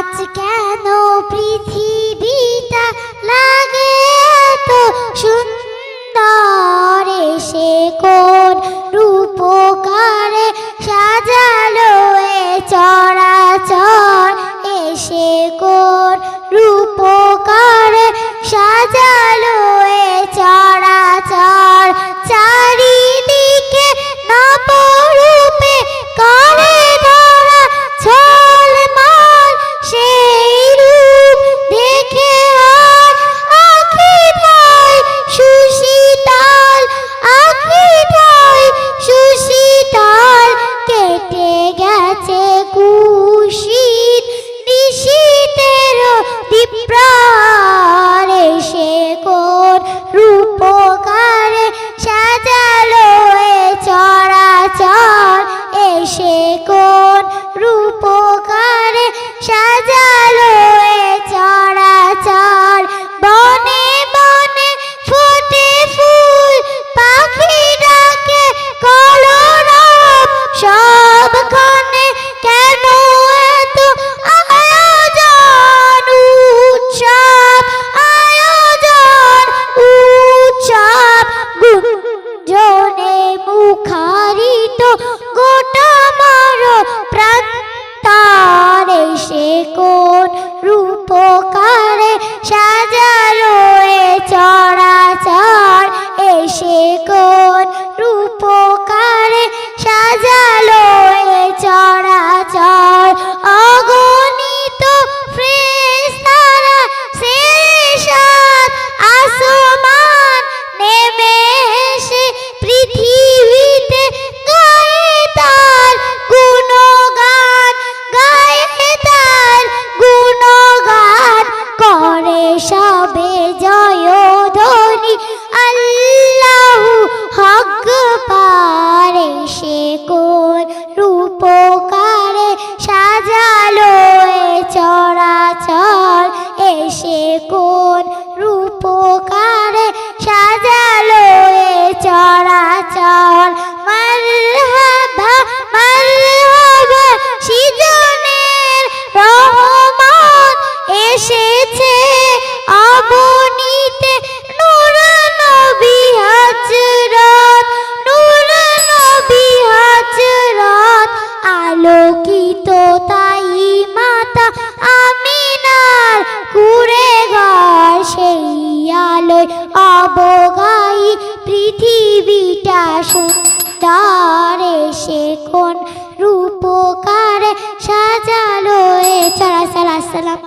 আজ কেন পৃথিবীটা লাগে এত সুন্দর, এসে কোন রূপকারে সাজালো এ চরাচর, এসে কোন রূপকারে সাজালো এ চরাচর। চারিদিকে নবরূপে করে ধরা ঝলমল, সেই রূপ দেখে আর আখিটাই সুশীতল, আখিটাই সুশীতল। কেটে গেছে কুশীত নিশীথের বিপ্রর, এসে কোন রূপকারে সাজালো এ চরাচর, এসে কোন রূপকারে সাজালো এ চরাচর। বনে বনে ফোটে ফুল, পাখি ডাকে কলরব, সবখানে কেন এত আয়োজন উৎসব, আয়োজন উৎসব। গুঞ্জনে মুখারিত গোটা মার প্রান্তর, এসে কোন রূপকারে সাজালো এ চরাচর, এসে কোন রূপকারে সাজালো এ চরাচর। অগণিত ফেরেশতারা সেরেশাত আসমান নেমে এসে পৃথিবীতে গায়ে তার গুণগান, গায়ে তার গুণগান। করে সবে জয়ধ্বনি আল্লাহু আকবার, এসে কোন রূপকারে সাজালো এ চরাচর, এসে কোন রূপকারে সাজালো এ চরাচর। মারহাবা মারহাবা সৃজনের রহমত এসেছে অবনীতে নূর নবী হযরত, নূর নবী হযরত। আলোকিত তাই মাতা আমিনার কুঁড়ে ঘর, সেই আলোয় অবগাহী পৃথিবীটা সুন্দর, এসে কোন রূপকারে সাজালো এ চরাচর। আসসালাম।